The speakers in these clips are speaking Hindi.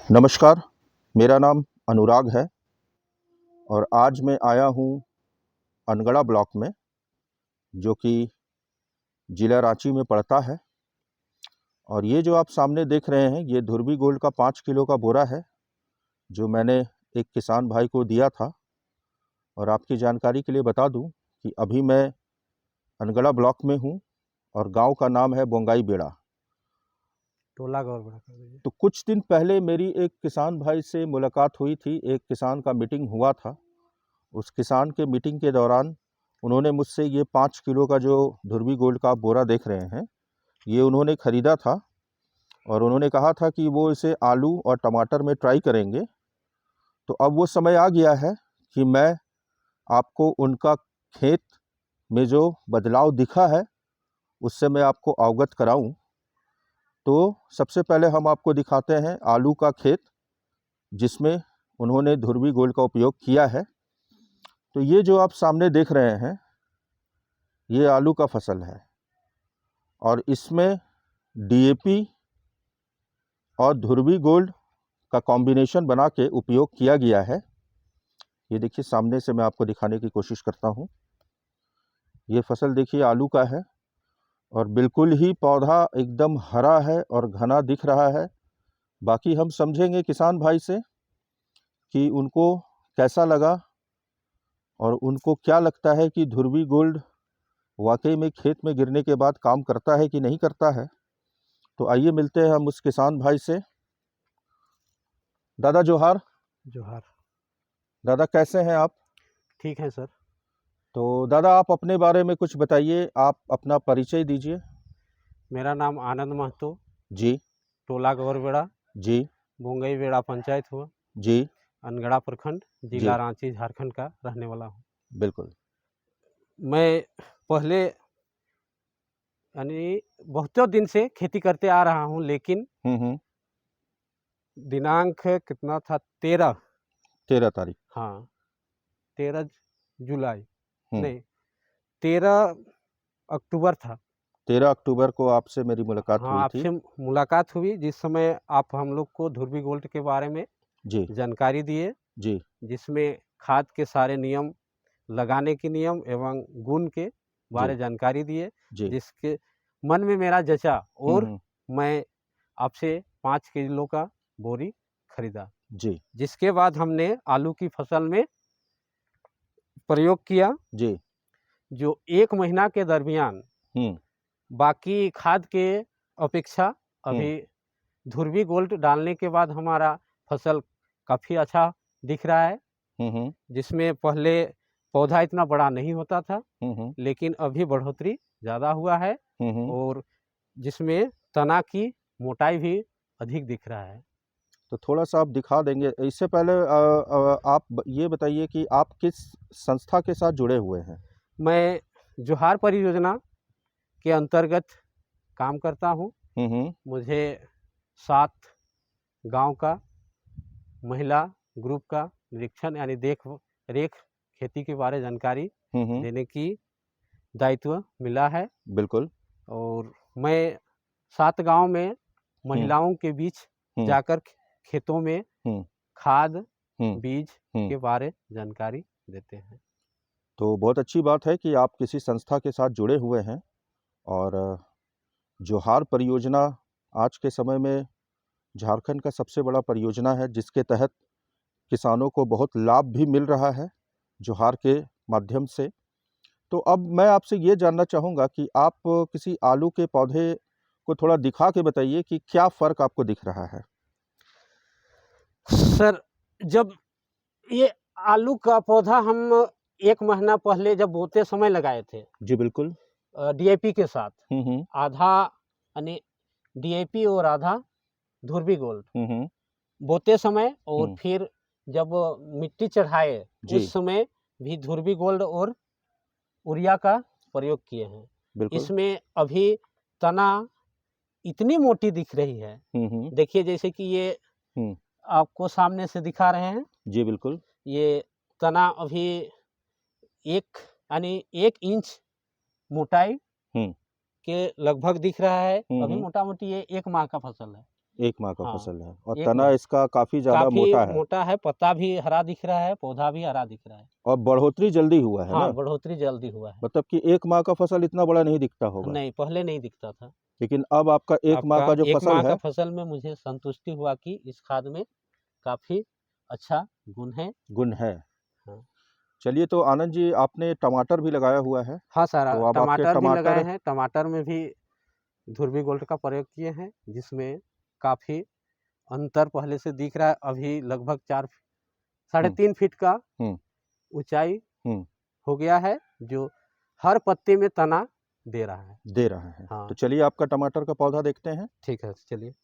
नमस्कार, मेरा नाम अनुराग है और आज मैं आया हूँ अनगढ़ा ब्लॉक में, जो कि ज़िला रांची में पड़ता है। और ये जो आप सामने देख रहे हैं, ये धुर्वी गोल्ड का 5 किलो का बोरा है, जो मैंने एक किसान भाई को दिया था। और आपकी जानकारी के लिए बता दूं कि अभी मैं अनगढ़ा ब्लॉक में हूँ और गांव का नाम है बोंगाई बेड़ा। टोला गौर बड़ा कर दीजिए। तो कुछ दिन पहले मेरी एक किसान भाई से मुलाकात हुई थी, एक किसान का मीटिंग हुआ था। उस किसान के मीटिंग के दौरान उन्होंने मुझसे ये 5 किलो का जो धुर्वी गोल्ड का आप बोरा देख रहे हैं, ये उन्होंने ख़रीदा था और उन्होंने कहा था कि वो इसे आलू और टमाटर में ट्राई करेंगे। तो अब वो समय आ गया है कि मैं आपको उनका खेत में जो बदलाव दिखा है, उससे मैं आपको अवगत कराऊं। तो सबसे पहले हम आपको दिखाते हैं आलू का खेत, जिसमें उन्होंने धुर्वी गोल्ड का उपयोग किया है। तो ये जो आप सामने देख रहे हैं, ये आलू का फसल है और इसमें डीएपी और धुर्वी गोल्ड का कॉम्बिनेशन बना के उपयोग किया गया है। ये देखिए, सामने से मैं आपको दिखाने की कोशिश करता हूँ। ये फसल देखिए आलू का है और बिल्कुल ही पौधा एकदम हरा है और घना दिख रहा है। बाकी हम समझेंगे किसान भाई से कि उनको कैसा लगा और उनको क्या लगता है कि धुर्वी गोल्ड वाकई में खेत में गिरने के बाद काम करता है कि नहीं करता है। तो आइए मिलते हैं हम उस किसान भाई से। दादा जोहार। जोहार। दादा कैसे हैं आप? ठीक है सर। तो दादा आप अपने बारे में कुछ बताइए, आप अपना परिचय दीजिए। मेरा नाम आनंद महतो, जी। टोला गौर बेड़ा, जी। बोंगई बेड़ा पंचायत हुआ, जी। अनगढ़ा प्रखंड, जी। जिला रांची, झारखंड का रहने वाला हूँ। बिल्कुल। मैं पहले यानी बहुतों दिन से खेती करते आ रहा हूँ, लेकिन हम्म। दिनांक कितना था, 13। 13 तारीख। हाँ, 13 जुलाई हम्म। नहीं, 13 अक्टूबर था। 13 अक्टूबर को आपसे मेरी मुलाकात हाँ, हुई थी। आपसे मुलाकात हुई, जिस समय आप हम लोग को धुर्वी गोल्ड के बारे में जी। जानकारी दिए, जी। जिसमें खाद के सारे नियम, लगाने के नियम एवं गुण के जी। बारे जानकारी दिए, जी। जिसके मन में मेरा जचा और हम्म। मैं आपसे 5 किलो का बोरी खरीदा। जी। जिसके बाद हमने आलू की फसल में प्रयोग किया, जी। जो 1 महीना के दरमियान हम्म। बाकी खाद के अपेक्षा हम्म। अभी धुर्वी गोल्ड डालने के बाद हमारा फसल काफ़ी अच्छा दिख रहा है। हम्म। जिसमें पहले पौधा इतना बड़ा नहीं होता था, हम्म। लेकिन अभी बढ़ोतरी ज़्यादा हुआ है हम्म। और जिसमें तना की मोटाई भी अधिक दिख रहा है। तो थोड़ा सा आप दिखा देंगे? इससे पहले आप ये बताइए कि आप किस संस्था के साथ जुड़े हुए हैं? मैं जोहार परियोजना के अंतर्गत काम करता हूँ। हम्म। मुझे 7 गांव का महिला ग्रुप का निरीक्षण यानी देख रेख खेती के बारे जानकारी हम्म। देने की दायित्व मिला है। बिल्कुल। और मैं 7 गांव में हम्म। महिलाओं के बीच हम्म। जाकर खेतों में हम्म। खाद, हम्म। बीज हम्म। के बारे जानकारी देते हैं। तो बहुत अच्छी बात है कि आप किसी संस्था के साथ जुड़े हुए हैं। और जोहार परियोजना आज के समय में झारखंड का सबसे बड़ा परियोजना है, जिसके तहत किसानों को बहुत लाभ भी मिल रहा है जोहार के माध्यम से। तो अब मैं आपसे ये जानना चाहूँगा कि आप किसी आलू के पौधे को थोड़ा दिखा के बताइए कि क्या फ़र्क आपको दिख रहा है? सर, जब ये आलू का पौधा हम 1 महीना पहले जब बोते समय लगाए थे, जी बिल्कुल। डीएपी के साथ, हम्म। आधा यानी डीएपी और आधा धुर्वी गोल्ड हम्म। बोते समय, और हम्म। फिर जब मिट्टी चढ़ाए जी उस समय भी धुर्वी गोल्ड और यूरिया का प्रयोग किए हैं। बिल्कुल। इसमें अभी तना इतनी मोटी दिख रही है। हम्म। देखिए, जैसे कि ये हम्म। आपको सामने से दिखा रहे हैं, जी बिल्कुल। ये तना अभी एक यानी 1 इंच मोटाई हम्म। के लगभग दिख रहा है। अभी हम्म। मोटा मोटी ये 1 माह का फसल है। 1 माह का हाँ, फसल है और 1 तना माह। इसका काफ़ी ज़्यादा काफ़ी मोटा है मोटा है, पत्ता भी हरा दिख रहा है, पौधा भी हरा दिख रहा है। और बढ़ोतरी जल्दी हुआ है हाँ, ना? बढ़ोतरी जल्दी हुआ है। मतलब कि 1 माह का फसल इतना बड़ा नहीं दिखता होगा, नहीं, पहले नहीं दिखता था। लेकिन अब आपका 1 माह आपका का जो 1 फसल माह का है फसल में मुझे संतुष्टि हुआ कि इस खाद में काफ़ी अच्छा गुण है। गुण है। हाँ। चलिए तो आनंद जी आपने टमाटर भी लगाया हुआ है, हाँ सर, तो अब आपके टमाटर भी लगाए टमाटर हैं, टमाटर में भी ध्रुवी गोल्ड का प्रयोग किए हैं, जिसमें काफ़ी अंतर पहले से दिख रहा है। अभी लगभग 4 साढ़े हुँ, 3 फीट का हुँ, ऊँचाई हुँ, हो गया है, जो हर पत्ते में तना दे रहा है। दे रहा है। तो हाँ, चलिए आपका टमाटर का पौधा देखते हैं। ठीक है, चलिए।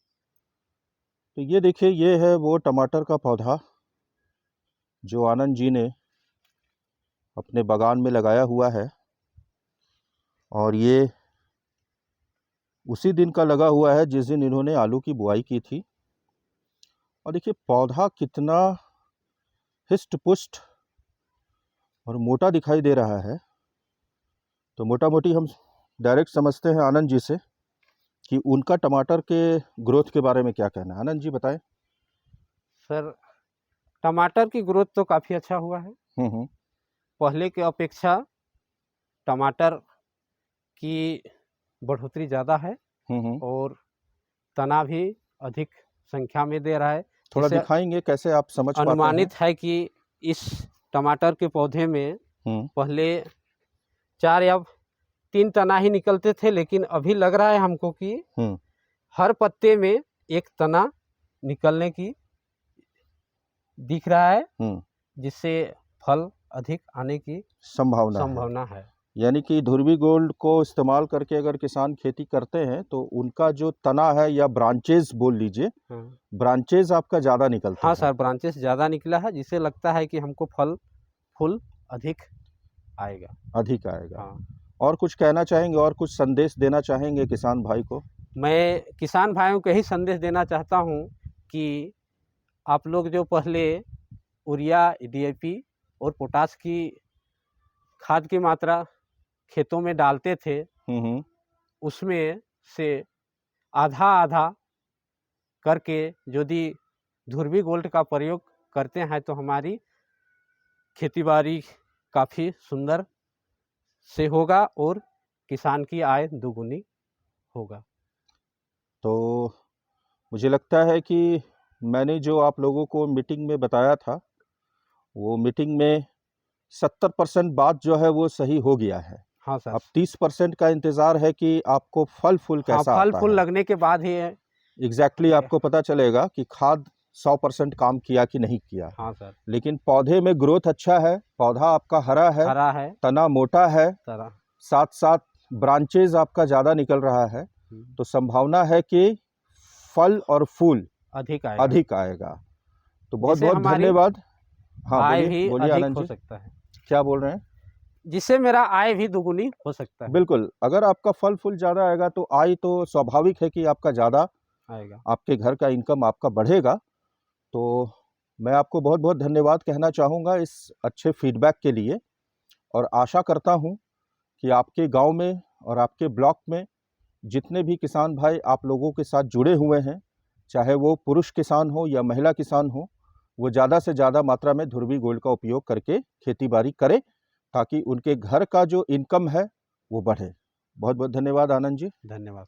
तो ये देखिए ये है वो टमाटर का पौधा जो आनंद जी ने अपने बागान में लगाया हुआ है और ये उसी दिन का लगा हुआ है जिस दिन इन्होंने आलू की बुआई की थी। और देखिए पौधा कितना हिष्ट-पुष्ट और मोटा दिखाई दे रहा है। तो मोटा-मोटी हम डायरेक्ट समझते हैं आनंद जी से कि उनका टमाटर के ग्रोथ के बारे में क्या कहना है? आनंद जी बताएँ। सर, टमाटर की ग्रोथ तो काफ़ी अच्छा हुआ है। हुँ, हुँ। पहले के अपेक्षा टमाटर की बढ़ोतरी ज़्यादा है हुँ, हुँ। और तना भी अधिक संख्या में दे रहा है। थोड़ा जिससे दिखाएँगे कैसे आप समझ पाते हैं? अनुमानित है कि इस टमाटर के पौधे में हुँ, पहले 4 या 3 तना ही निकलते थे, लेकिन अभी लग रहा है हमको कि हुँ, हर पत्ते में 1 तना निकलने की दिख रहा है, हुँ। जिससे फल अधिक आने की संभावना है। संभावना है। यानी कि ध्रुवी गोल्ड को इस्तेमाल करके अगर किसान खेती करते हैं तो उनका जो तना है या ब्रांचेज़ बोल लीजिए, हाँ। ब्रांचेज़ आपका ज़्यादा निकलता हाँ है, सर, ब्रांचेस ज़्यादा निकला है, जिससे लगता है कि हमको फल फूल अधिक आएगा। अधिक आएगा। हाँ। और कुछ कहना चाहेंगे और कुछ संदेश देना चाहेंगे किसान भाई को? मैं किसान भाइयों को यही संदेश देना चाहता हूँ कि आप लोग जो पहले यूरिया, डीएपी और पोटाश की खाद की मात्रा खेतों में डालते थे, हुँ, हुँ। उसमें से आधा-आधा करके यदि ध्रुवी गोल्ड का प्रयोग करते हैं तो हमारी खेती-बाड़ी काफ़ी सुंदर से होगा और किसान की आय दुगुनी होगा। तो मुझे लगता है कि मैंने जो आप लोगों को मीटिंग में बताया था, वो मीटिंग में 70% बात जो है वो सही हो गया है। हाँ सर। अब 30% का इंतज़ार है कि आपको फल-फूल हाँ, कैसा आता फल-फूल है। लगने के बाद ही एग्ज़ैक्टली आपको पता चलेगा कि खाद 100% काम किया कि नहीं किया। हाँ सर, लेकिन पौधे में ग्रोथ अच्छा है, पौधा आपका हरा है, हरा है तना मोटा है, तरह। साथ-साथ ब्रांचेज़ आपका ज़्यादा निकल रहा है, तो संभावना है कि फल और फूल अधिक आएगा, अधिक आएगा। तो जिससे बहुत-बहुत हमारी धन्यवाद। हाँ, आय बोलिए, भी बोलिए अधिक आनंद हो जी, सकता है, क्या बोल रहे हैं? जिससे मेरा आय भी दुगुनी हो सकता है, बिल्कुल, अगर आपका फल-फूल ज़्यादा आएगा तो आय तो स्वाभाविक है कि आपका ज़्यादा आएगा। आपके घर का इनकम आपका बढ़ेगा। तो मैं आपको बहुत-बहुत धन्यवाद कहना चाहूँगा इस अच्छे फीडबैक के लिए और आशा करता हूँ कि आपके गाँव में और आपके ब्लॉक में जितने भी किसान भाई आप लोगों के साथ जुड़े हुए हैं, चाहे वो पुरुष किसान हो या महिला किसान हो, वो ज़्यादा से ज़्यादा मात्रा में ध्रुवी गोल्ड का उपयोग करके खेती-बाड़ी करें, ताकि उनके घर का जो इनकम है, वो बढ़े। बहुत-बहुत धन्यवाद आनंद जी। धन्यवाद।